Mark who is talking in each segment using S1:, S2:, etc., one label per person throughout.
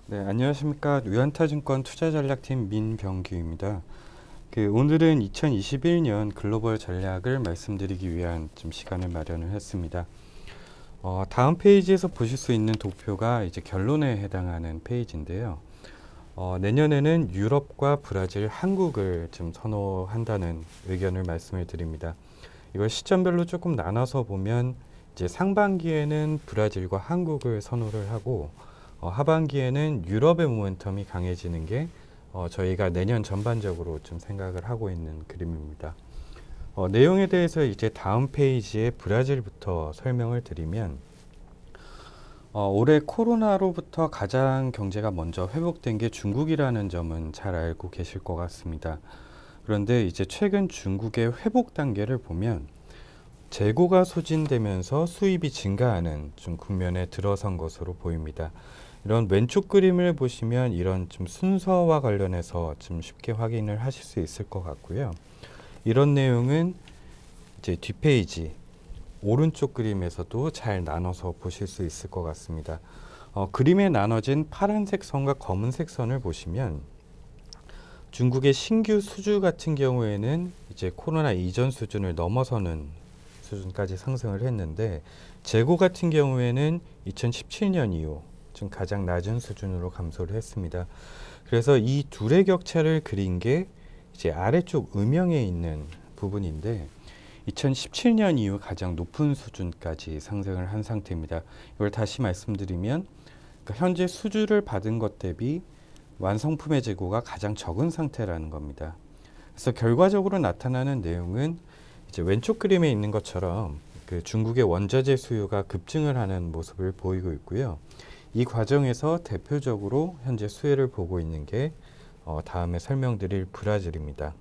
S1: 네, 안녕하십니까. 유한타증권 투자전략팀 민병규입니다. 오늘은 2021년 글로벌 전략을 말씀드리기 위한 좀 시간을 마련을 했습니다. 다음 페이지에서 보실 수 있는 도표가 이제 결론에 해당하는 페이지인데요. 내년에는 유럽과 브라질, 한국을 좀 선호한다는 의견을 말씀을 드립니다. 이걸 시점별로 조금 나눠서 보면 이제 상반기에는 브라질과 한국을 선호를 하고 하반기에는 유럽의 모멘텀이 강해지는 게 저희가 내년 전반적으로 좀 생각을 하고 있는 그림입니다. 내용에 대해서 이제 다음 페이지에 브라질부터 설명을 드리면 올해 코로나로부터 가장 경제가 먼저 회복된 게 중국이라는 점은 잘 알고 계실 것 같습니다. 그런데 이제 최근 중국의 회복 단계를 보면 재고가 소진되면서 수입이 증가하는 좀 국면에 들어선 것으로 보입니다. 이런 왼쪽 그림을 보시면 이런 좀 순서와 관련해서 좀 쉽게 확인을 하실 수 있을 것 같고요. 이런 내용은 이제 뒷페이지 오른쪽 그림에서도 잘 나눠서 보실 수 있을 것 같습니다. 그림에 나눠진 파란색 선과 검은색 선을 보시면 중국의 신규 수주 같은 경우에는 이제 코로나 이전 수준을 넘어서는 수준까지 상승을 했는데 재고 같은 경우에는 2017년 이후 지금 가장 낮은 수준으로 감소를 했습니다. 그래서 이 둘의 격차를 그린 게 이제 아래쪽 음영에 있는 부분인데 2017년 이후 가장 높은 수준까지 상승을 한 상태입니다. 이걸 다시 말씀드리면 그러니까 현재 수주를 받은 것 대비 완성품의 재고가 가장 적은 상태라는 겁니다. 그래서 결과적으로 나타나는 내용은 이제 왼쪽 그림에 있는 것처럼 그 중국의 원자재 수요가 급증을 하는 모습을 보이고 있고요. 이 과정에서 대표적으로 현재 수혜를 보고 있는 게 다음에 설명드릴 브라질입니다.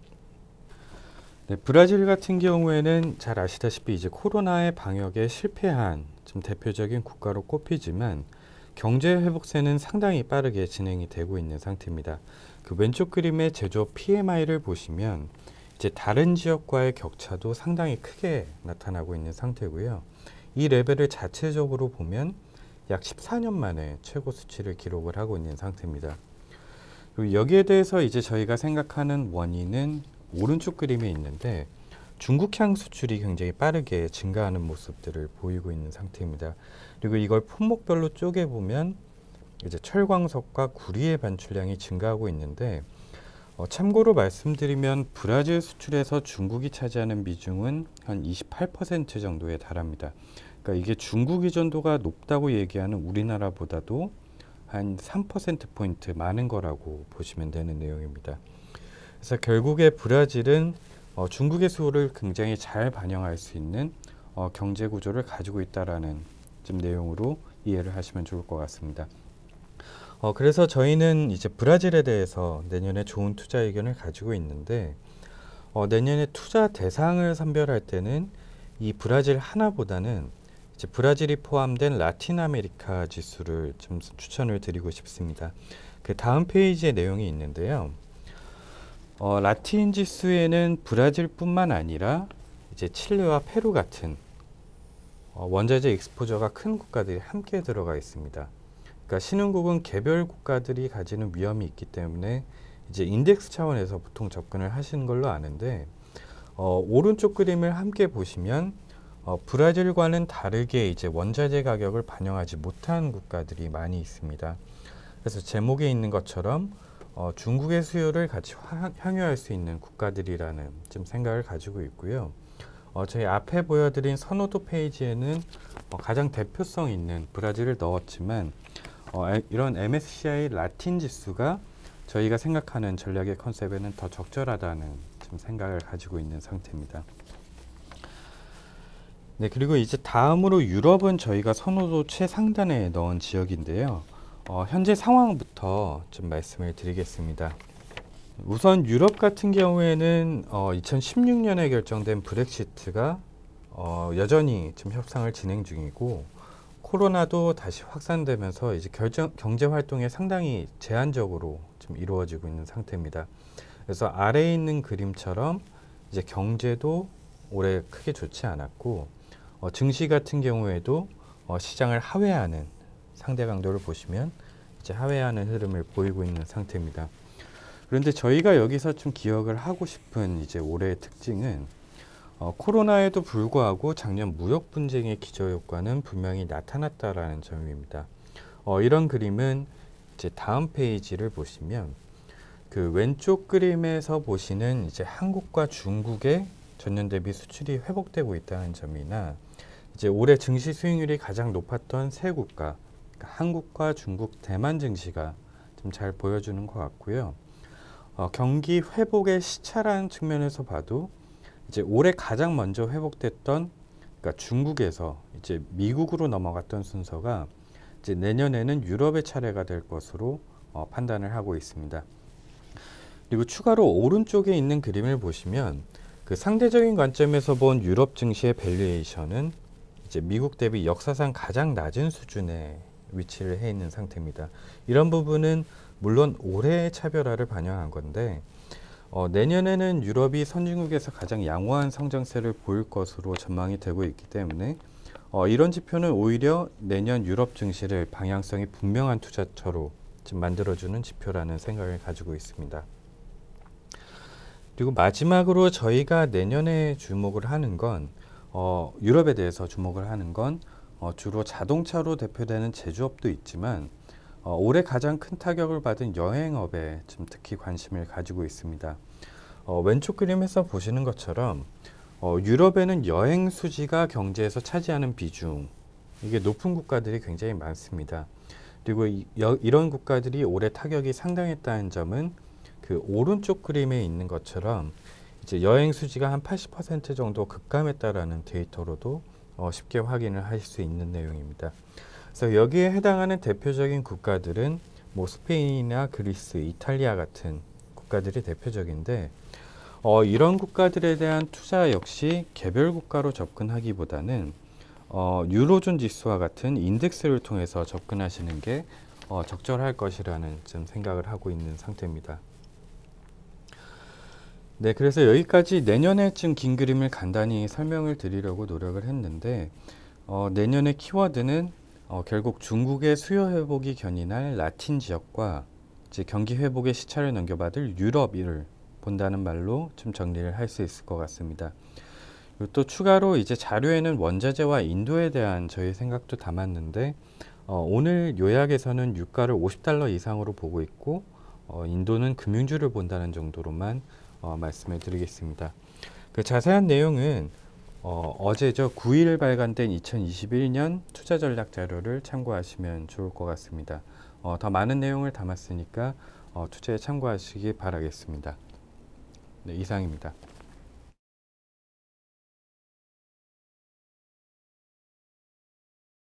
S1: 네, 브라질 같은 경우에는 잘 아시다시피 이제 코로나의 방역에 실패한 좀 대표적인 국가로 꼽히지만 경제 회복세는 상당히 빠르게 진행이 되고 있는 상태입니다. 그 왼쪽 그림의 제조업 PMI를 보시면 이제 다른 지역과의 격차도 상당히 크게 나타나고 있는 상태고요. 이 레벨을 자체적으로 보면 약 14년 만에 최고 수치를 기록을 하고 있는 상태입니다. 그리고 여기에 대해서 이제 저희가 생각하는 원인은 오른쪽 그림에 있는데 중국향 수출이 굉장히 빠르게 증가하는 모습들을 보이고 있는 상태입니다. 그리고 이걸 품목별로 쪼개보면 이제 철광석과 구리의 반출량이 증가하고 있는데 참고로 말씀드리면 브라질 수출에서 중국이 차지하는 비중은 한 28% 정도에 달합니다. 그러니까 이게 중국 의존도가 높다고 얘기하는 우리나라보다도 한 3%포인트 많은 거라고 보시면 되는 내용입니다. 그래서 결국에 브라질은 중국의 수요를 굉장히 잘 반영할 수 있는 경제 구조를 가지고 있다라는 좀 내용으로 이해를 하시면 좋을 것 같습니다. 그래서 저희는 이제 브라질에 대해서 내년에 좋은 투자 의견을 가지고 있는데 내년에 투자 대상을 선별할 때는 이 브라질 하나보다는 이제 브라질이 포함된 라틴 아메리카 지수를 좀 추천을 드리고 싶습니다. 그 다음 페이지에 내용이 있는데요. 라틴 지수에는 브라질뿐만 아니라 이제 칠레와 페루 같은 원자재 익스포저가 큰 국가들이 함께 들어가 있습니다. 그러니까 신흥국은 개별 국가들이 가지는 위험이 있기 때문에 이제 인덱스 차원에서 보통 접근을 하시는 걸로 아는데 오른쪽 그림을 함께 보시면 브라질과는 다르게 이제 원자재 가격을 반영하지 못한 국가들이 많이 있습니다. 그래서 제목에 있는 것처럼 중국의 수요를 같이 향유할 수 있는 국가들이라는 좀 생각을 가지고 있고요. 저희 앞에 보여드린 선호도 페이지에는 가장 대표성 있는 브라질을 넣었지만 이런 MSCI 라틴 지수가 저희가 생각하는 전략의 컨셉에는 더 적절하다는 좀 생각을 가지고 있는 상태입니다. 네, 그리고 이제 다음으로 유럽은 저희가 선호도 최상단에 넣은 지역인데요. 현재 상황부터 좀 말씀을 드리겠습니다. 우선 유럽 같은 경우에는 2016년에 결정된 브렉시트가 여전히 지금 협상을 진행 중이고 코로나도 다시 확산되면서 이제 경제 활동에 상당히 제한적으로 좀 이루어지고 있는 상태입니다. 그래서 아래에 있는 그림처럼 이제 경제도 올해 크게 좋지 않았고 증시 같은 경우에도 시장을 하회하는 상대 강도를 보시면 이제 하회하는 흐름을 보이고 있는 상태입니다. 그런데 저희가 여기서 좀 기억을 하고 싶은 이제 올해의 특징은 코로나에도 불구하고 작년 무역 분쟁의 기저효과는 분명히 나타났다라는 점입니다. 이런 그림은 이제 다음 페이지를 보시면 그 왼쪽 그림에서 보시는 이제 한국과 중국의 전년 대비 수출이 회복되고 있다는 점이나 이제 올해 증시 수익률이 가장 높았던 세 국가, 그러니까 한국과 중국, 대만 증시가 좀 잘 보여주는 것 같고요. 경기 회복의 시차라는 측면에서 봐도 이제 올해 가장 먼저 회복됐던 그러니까 중국에서 이제 미국으로 넘어갔던 순서가 이제 내년에는 유럽의 차례가 될 것으로 판단을 하고 있습니다. 그리고 추가로 오른쪽에 있는 그림을 보시면 그 상대적인 관점에서 본 유럽 증시의 밸류에이션은 이제 미국 대비 역사상 가장 낮은 수준에 위치를 해 있는 상태입니다. 이런 부분은 물론 올해의 차별화를 반영한 건데 내년에는 유럽이 선진국에서 가장 양호한 성장세를 보일 것으로 전망이 되고 있기 때문에 이런 지표는 오히려 내년 유럽 증시를 방향성이 분명한 투자처로 지금 만들어주는 지표라는 생각을 가지고 있습니다. 그리고 마지막으로 저희가 내년에 주목을 하는 건 유럽에 대해서 주목을 하는 건 주로 자동차로 대표되는 제조업도 있지만 올해 가장 큰 타격을 받은 여행업에 좀 특히 관심을 가지고 있습니다. 왼쪽 그림에서 보시는 것처럼 유럽에는 여행 수지가 경제에서 차지하는 비중 이게 높은 국가들이 굉장히 많습니다. 그리고 이런 국가들이 올해 타격이 상당했다는 점은 그 오른쪽 그림에 있는 것처럼 이제 여행 수지가 한 80% 정도 급감했다라는 데이터로도 쉽게 확인을 하실 수 있는 내용입니다. 그래서 여기에 해당하는 대표적인 국가들은 뭐 스페인이나 그리스, 이탈리아 같은 국가들이 대표적인데 이런 국가들에 대한 투자 역시 개별 국가로 접근하기보다는 유로존 지수와 같은 인덱스를 통해서 접근하시는 게 적절할 것이라는 좀 생각을 하고 있는 상태입니다. 네, 그래서 여기까지 내년에쯤 긴 그림을 간단히 설명을 드리려고 노력을 했는데 내년의 키워드는 결국 중국의 수요 회복이 견인할 라틴 지역과 이제 경기 회복의 시차를 넘겨받을 유럽을 본다는 말로 좀 정리를 할 수 있을 것 같습니다. 그리고 또 추가로 이제 자료에는 원자재와 인도에 대한 저희 생각도 담았는데 오늘 요약에서는 유가를 $50 이상으로 보고 있고 인도는 금융주를 본다는 정도로만 말씀을 드리겠습니다. 그 자세한 내용은 어제죠. 9일 발간된 2021년 투자 전략 자료를 참고하시면 좋을 것 같습니다. 더 많은 내용을 담았으니까 투자에 참고하시기 바라겠습니다. 네, 이상입니다.